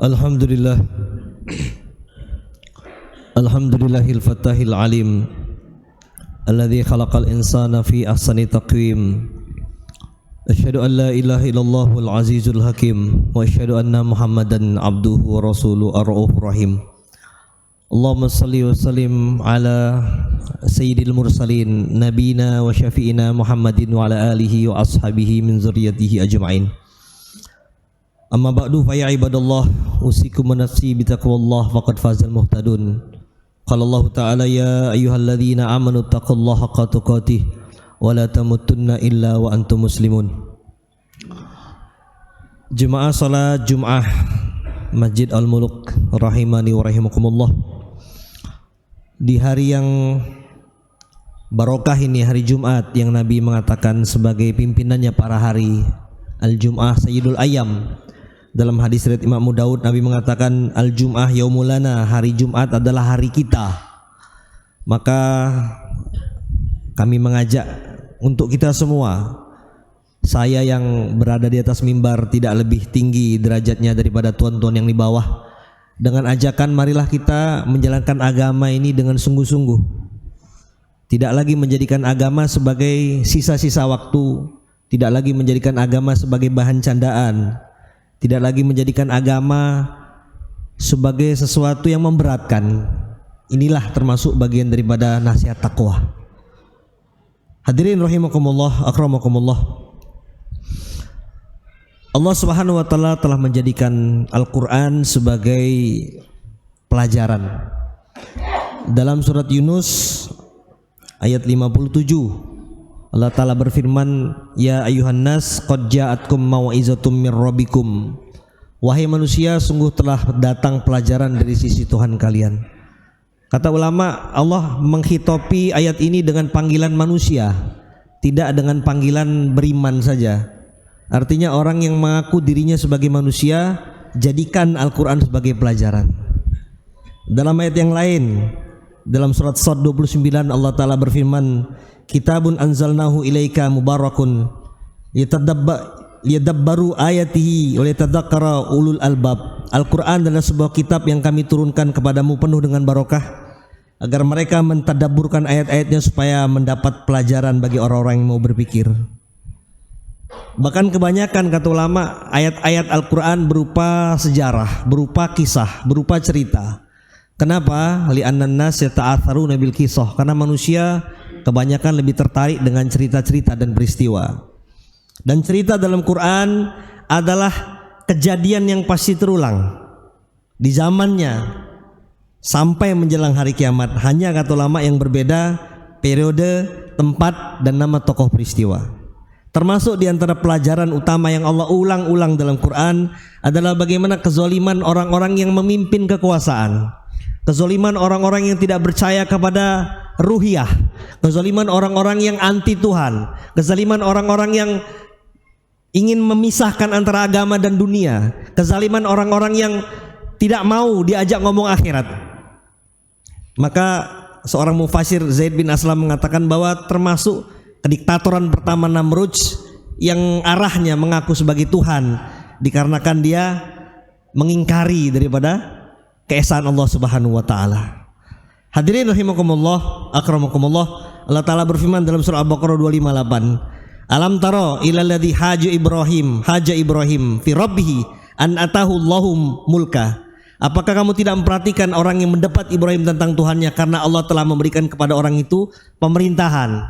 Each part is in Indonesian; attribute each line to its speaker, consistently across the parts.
Speaker 1: Alhamdulillah. Alhamdulillahil fatahil alim alladzi khalaqal insana fi ahsani taqwim. Asyhadu an la ilaha illallahul azizul hakim wa asyhadu anna Muhammadan abduhu wa rasuluhu ar-raufur rahim. Allahumma salli wa sallim ala sayyidil mursalin nabiyina wa syafi'ina Muhammadin wa ala alihi wa ashabihi min zurriyyatihi ajma'in. Amma ba'du fa ya ibadallah usikum wa nafsi bitaqwallah faqad fazal muhtadun. Qala Allah ta'ala ya ayyuhalladzina amanu taqullaha haqqa tuqatih wa la tamutunna illa wa antum muslimun. Jemaah salat Jumat Masjid Al-Muluk rahimani wa rahimakumullah. Di hari yang barokah ini, hari Jumat yang Nabi mengatakan sebagai pimpinannya para hari, Al-Jum'ah Sayyidul Ayyam. Dalam hadis riwayat Imam Abu Daud, Nabi mengatakan Al-Jum'ah yaumulana, hari Jumat adalah hari kita. Maka kami mengajak untuk kita semua, saya yang berada di atas mimbar tidak lebih tinggi derajatnya daripada tuan-tuan yang di bawah, dengan ajakan marilah kita menjalankan agama ini dengan sungguh-sungguh. Tidak lagi menjadikan agama sebagai sisa-sisa waktu, tidak lagi menjadikan agama sebagai bahan candaan, tidak lagi menjadikan agama sebagai sesuatu yang memberatkan. Inilah termasuk bagian daripada nasihat takwa. Hadirin rahimakumullah, akramakumullah. Allah Subhanahu wa taala telah menjadikan Al-Qur'an sebagai pelajaran. Dalam surat Yunus ayat 57, Allah Ta'ala berfirman, ya ayuhan nas qad ja'atkum mau'izatum mir rabbikum. Wahai manusia, sungguh telah datang pelajaran dari sisi Tuhan kalian. Kata ulama, Allah menghitopi ayat ini dengan panggilan manusia, tidak dengan panggilan beriman saja. Artinya orang yang mengaku dirinya sebagai manusia, jadikan Al-Quran sebagai pelajaran. Dalam ayat yang lain, dalam surat Shad 29, Allah Ta'ala berfirman, kitabun anzalnahu ilaika mubarakun liyadabbaru ayatihi wa liyatadzakkara ulul albab. Al-Quran adalah sebuah kitab yang kami turunkan kepadamu penuh dengan barokah, agar mereka mentadabburkan ayat-ayatnya supaya mendapat pelajaran bagi orang-orang yang mau berpikir. Bahkan kebanyakan kata ulama ayat-ayat Al-Quran berupa sejarah, berupa kisah, berupa cerita. Kenapa? Li'annan nas yata'atharuna bil qisah, karena manusia kebanyakan lebih tertarik dengan cerita-cerita dan peristiwa. Dan cerita dalam Quran adalah kejadian yang pasti terulang di zamannya sampai menjelang hari kiamat. Hanya kata ulama yang berbeda periode, tempat, dan nama tokoh peristiwa. Termasuk di antara pelajaran utama yang Allah ulang-ulang dalam Quran adalah bagaimana kezaliman orang-orang yang memimpin kekuasaan, kezaliman orang-orang yang tidak percaya kepada ruhiyah, kezaliman orang-orang yang anti Tuhan, kezaliman orang-orang yang ingin memisahkan antara agama dan dunia, kezaliman orang-orang yang tidak mau diajak ngomong akhirat. Maka seorang mufasir Zaid bin Aslam mengatakan bahwa termasuk kediktatoran pertama Namrud yang arahnya mengaku sebagai Tuhan dikarenakan dia mengingkari daripada keesaan Allah Subhanahu wa taala. Hadirin rahimakumullah, akramakumullah. Allah Ta'ala berfirman dalam surah Al-Baqarah 258, alam taro ilal ladzi haja Ibrahim fi rabbih an atahu Allahum mulka. Apakah kamu tidak memperhatikan orang yang mendebat Ibrahim tentang Tuhannya karena Allah telah memberikan kepada orang itu pemerintahan.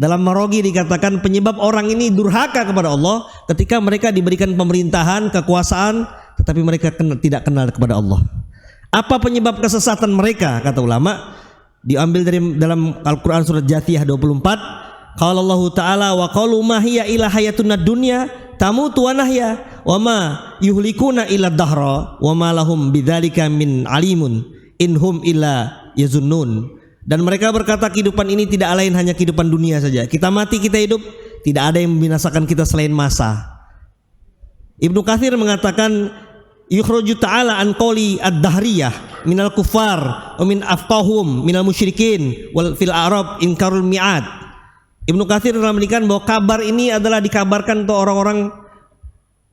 Speaker 1: Dalam Marogi dikatakan penyebab orang ini durhaka kepada Allah ketika mereka diberikan pemerintahan, kekuasaan, tetapi mereka tidak kenal kepada Allah. Apa penyebab kesesatan mereka? Kata ulama, diambil dari dalam Al-Quran surat Jathiyah 24. Qala Allah Ta'ala wa qalu ma hiya illa hayatuna dunya tamutu wa nahya wa ma yuhlikuna illa dahra wa ma lahum bidzalika min alimun inhum illa yazunnun. Dan mereka berkata kehidupan ini tidak lain hanya kehidupan dunia saja. Kita mati, kita hidup, tidak ada yang membinasakan kita selain masa. Ibnu Katsir mengatakan yukhruju ta'ala an qawli ad-dahriyah minal kufar wa min afqahum minal musyrikin wal fil a'rab inkarul mi'ad. Ibnu Katsir telah memberikan bahwa kabar ini adalah dikabarkan untuk orang-orang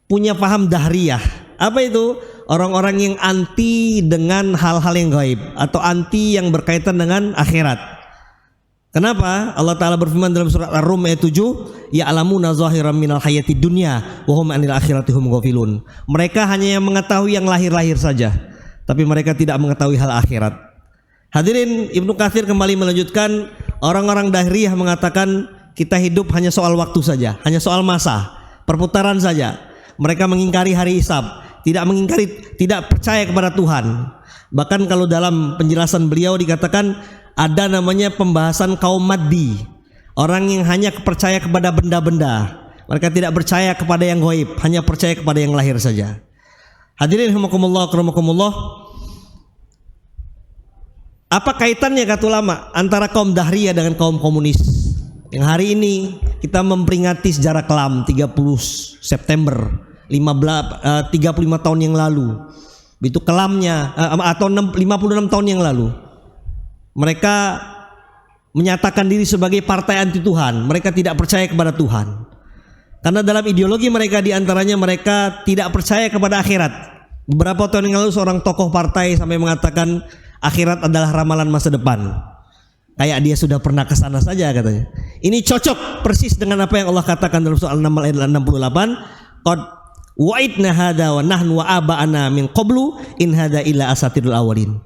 Speaker 1: punya paham dahriyah. Apa itu? orang-orang yang anti dengan hal-hal yang gaib atau anti yang berkaitan dengan akhirat. Kenapa? Allah Ta'ala berfirman dalam surat Ar-Rum ayat 7, ya'lamuna zahiran minal hayatid dunya wa hum 'anil akhirati hum ghafilun. Mereka hanya yang mengetahui yang lahir-lahir saja, tapi mereka tidak mengetahui hal akhirat. Hadirin, Ibnu Katsir kembali melanjutkan, orang-orang Dahriyah mengatakan kita hidup hanya soal waktu saja, hanya soal masa, perputaran saja. Mereka mengingkari hari hisab, tidak percaya kepada Tuhan. Bahkan kalau dalam penjelasan beliau dikatakan ada namanya pembahasan kaum maddi, orang yang hanya percaya kepada benda-benda. Mereka tidak percaya kepada yang gaib, hanya percaya kepada yang lahir saja. Hadirin rahimakumullah, akramakumullah. Apa kaitannya kata ulama antara kaum Dahriyah dengan kaum komunis? Yang hari ini kita memperingati sejarah kelam 30 September 35 tahun yang lalu. Itu kelamnya atau 56 tahun yang lalu. Mereka menyatakan diri sebagai partai anti Tuhan. Mereka tidak percaya kepada Tuhan. Karena dalam ideologi mereka diantaranya mereka tidak percaya kepada akhirat. Beberapa tahun yang lalu seorang tokoh partai sampai mengatakan akhirat adalah ramalan masa depan. Kayak dia sudah pernah ke sana saja katanya. Ini cocok persis dengan apa yang Allah katakan dalam surah Al-Naml ayat 68. Qad wa'idna hadza wa nahnu wa aba'ana min qablu in hadza illa asatirul awwalin.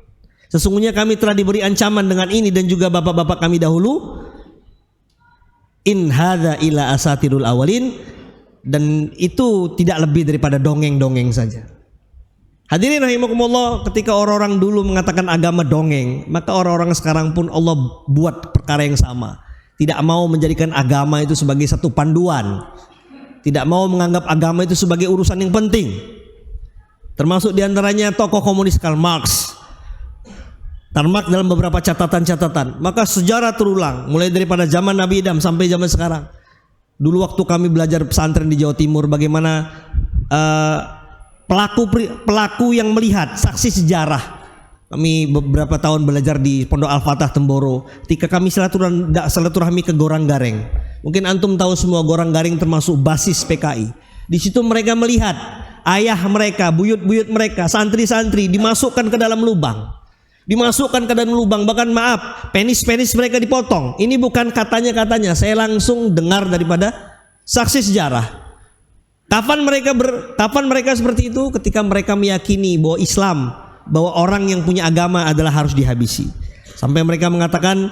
Speaker 1: Sesungguhnya kami telah diberi ancaman dengan ini dan juga bapak-bapak kami dahulu. In hadza illa asatirul awwalin, dan itu tidak lebih daripada dongeng-dongeng saja. Hadirin rahimakumullah, ketika orang-orang dulu mengatakan agama dongeng, maka orang-orang sekarang pun Allah buat perkara yang sama. Tidak mau menjadikan agama itu sebagai satu panduan. Tidak mau menganggap agama itu sebagai urusan yang penting. Termasuk diantaranya tokoh komunis Karl Marx. Karl Marx dalam beberapa catatan-catatan. Maka sejarah terulang mulai daripada zaman Nabi Adam sampai zaman sekarang. Dulu waktu kami belajar pesantren di Jawa Timur, bagaimana pelaku yang melihat, saksi sejarah. Kami beberapa tahun belajar di Pondok Al-Fatah Temboro. Ketika kami silaturahmi ke Gorang Gareng. Mungkin antum tahu semua Gorang Gareng termasuk basis PKI. Di situ mereka melihat ayah mereka, buyut-buyut mereka, santri-santri dimasukkan ke dalam lubang. Bahkan maaf, penis-penis mereka dipotong. Ini bukan katanya, saya langsung dengar daripada saksi sejarah. Kapan mereka seperti itu? Ketika mereka meyakini bahwa Islam, bahwa orang yang punya agama adalah harus dihabisi. Sampai mereka mengatakan,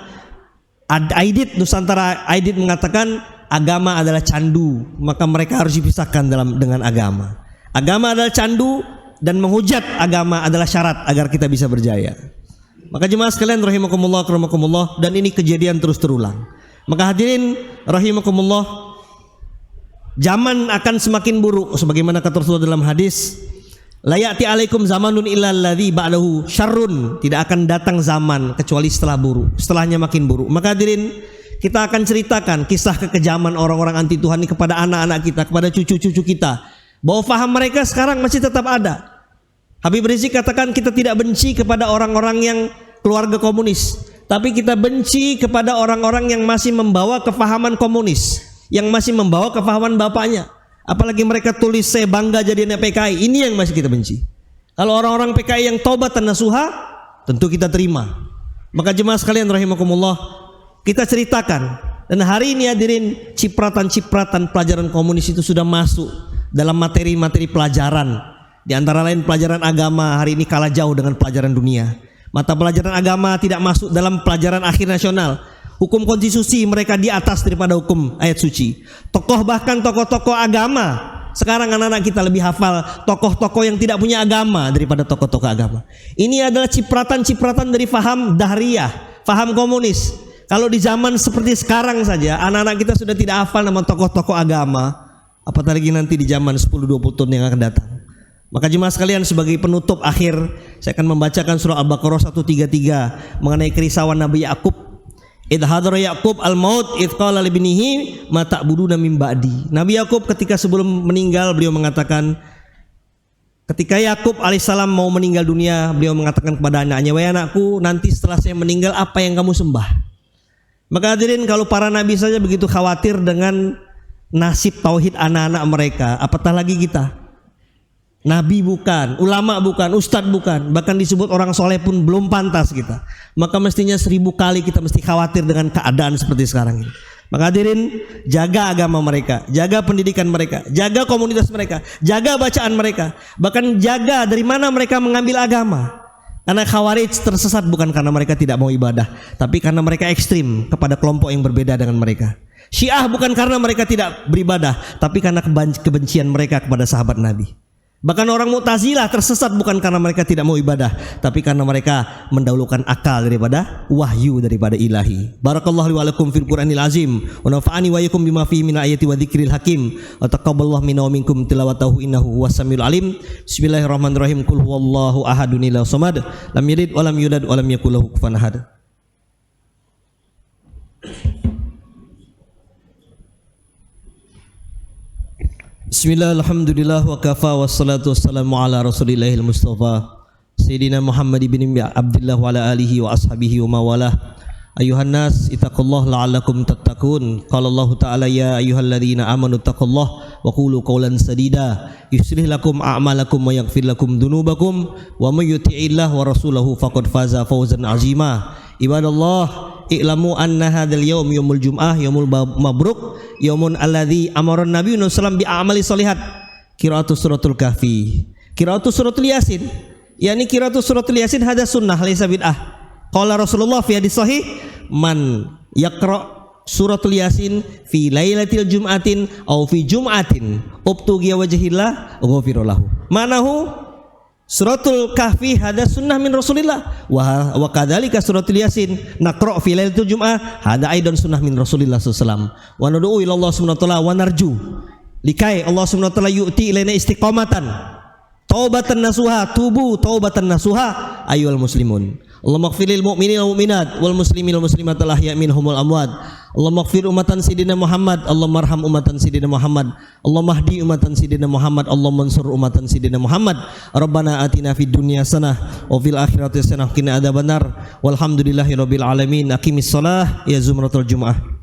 Speaker 1: Nusantara Aidit mengatakan agama adalah candu, maka mereka harus dipisahkan dengan agama. Agama adalah candu dan menghujat agama adalah syarat agar kita bisa berjaya. Maka jemaah sekalian rahimakumullah, akramakumullah, dan ini kejadian terus terulang. Maka hadirin rahimakumullah, zaman akan semakin buruk sebagaimana kata Rasulullah dalam hadis, la ya'ti alaikum zamanun illa alladzi ba'dahu syarrun. Tidak akan datang zaman kecuali setelahnya makin buruk. Maka hadirin, kita akan ceritakan kisah kekejaman orang-orang anti Tuhan ini kepada anak-anak kita, kepada cucu-cucu kita, bahwa faham mereka sekarang masih tetap ada. Habib Rizik katakan kita tidak benci kepada orang-orang yang keluarga komunis, tapi kita benci kepada orang-orang yang masih membawa kefahaman komunis, yang masih membawa kefahaman bapaknya. Apalagi mereka tulis saya bangga jadi anak PKI. Ini yang masih kita benci. Kalau orang-orang PKI yang taubat dan nasuha, tentu kita terima. Maka jemaah sekalian rahimakumullah, kita ceritakan. Dan hari ini hadirin, cipratan-cipratan pelajaran komunis itu sudah masuk dalam materi-materi pelajaran. Di antara lain pelajaran agama hari ini kalah jauh dengan pelajaran dunia. Mata pelajaran agama tidak masuk dalam pelajaran akhir nasional. Hukum konstitusi mereka di atas daripada hukum ayat suci. Bahkan tokoh-tokoh agama, sekarang anak-anak kita lebih hafal tokoh-tokoh yang tidak punya agama daripada tokoh-tokoh agama. Ini adalah cipratan-cipratan dari faham Dahriyah, faham komunis. Kalau di zaman seperti sekarang saja anak-anak kita sudah tidak hafal nama tokoh-tokoh agama, apalagi nanti di zaman 10-20 tahun yang akan datang. Maka jemaah sekalian, sebagai penutup akhir saya akan membacakan surah Al-Baqarah 133 mengenai kerisauan Nabi Yakub. Idh hadara Yakub al-maut idh qala li binihi ma ta'buduna min ba'di. Nabi Yakub ketika sebelum meninggal beliau mengatakan, ketika Yakub alaihissalam mau meninggal dunia, beliau mengatakan kepada anaknya, "Wahai anakku, nanti setelah saya meninggal apa yang kamu sembah?" Maka hadirin, kalau para nabi saja begitu khawatir dengan nasib tauhid anak-anak mereka, apatah lagi kita. Nabi bukan, ulama bukan, ustadz bukan, bahkan disebut orang soleh pun belum pantas kita. Maka mestinya 1000 kali kita mesti khawatir dengan keadaan seperti sekarang ini. Maka hadirin, jaga agama mereka, jaga pendidikan mereka, jaga komunitas mereka, jaga bacaan mereka, bahkan jaga dari mana mereka mengambil agama. Karena Khawarij tersesat bukan karena mereka tidak mau ibadah, tapi karena mereka ekstrim kepada kelompok yang berbeda dengan mereka. Syiah bukan karena mereka tidak beribadah, tapi karena kebencian mereka kepada sahabat Nabi. Bahkan orang Mu'tazilah tersesat bukan karena mereka tidak mau ibadah, tapi karena mereka mendahulukan akal daripada wahyu daripada ilahi. Barakallahu li wa lakum fil Qur'anil azim wa nafa'ani wa iyyakum bima fihi min ayati wa dzikril hakim wa taqabbalallahu minna wa minkum tilawatahu innahu huwas samiul alim. Bismillahirrahmanirrahim. Qul huwallahu ahadun illahus samad lam yalid wa lam yulad wa lam yakul lahu kufuwan ahad. Bismillah, alhamdulillah, wa kafa, wassalatu wassalamu ala rasulillahil mustafa Sayyidina Muhammad ibn Abdullah wa ala alihi wa ashabihi wa mawalah. Ayuhan nas, ittaqullah la'allakum tattaqun. Qala Allah ta'ala, ya ayyuhalladzina amanu taqullah wa qulu qawlan sadida yuslih lakum a'malakum wa yaghfir lakum dhunubakum wa may yuti'illah wa rasulahu faqad faza fawzan azima. Ibadallah, i'lamu anna hadzal yaum yaumul jum'ah yaumul mabruk yaumun alladzi amara Nabi sallallahu bi a'mali sholihat. Qira'atu suratul kahfi, qira'atu suratul yasin, yakni qira'atu suratul yasin hada sunnah laysa bid'ah. Qala Rasulullah fi hadis sahih, man yaqra suratul yasin fi lailatil jum'atin aw fi jum'atin ubtughiya wajhillah ghafira lahu. Manahu suratul kahfi hada sunnah min Rasulillah wa kadzalika suratul yasin naqra fi lailatul jum'ah hada aidan sunnah min Rasulillah sallallahu alaihi wasallam. Wa nad'u ila Allah subhanahu wa ta'ala wa narju likai Allah subhanahu wa ta'ala yu'ti ilaina istiqamatan taubatan nasuha, tubu taubatan nasuha ayyuhal muslimun. Allahumma ighfir lil mu'minina wal mu'minat wal muslimina wal muslimat al ahya' minhum wal amwat. Allahumma ighfir ummatan sayyidina Muhammad, Allahumma arham ummatan sayyidina Muhammad, Allahumma hdi ummatan sayyidina Muhammad, Allahumma ansur ummatan sayyidina Muhammad. Rabbana atina fid dunya hasanah wa fil akhirati hasanah wa qina adzabannar. Walhamdulillahirabbil alamin. Aqimis shalah ya zumratul jumu'ah.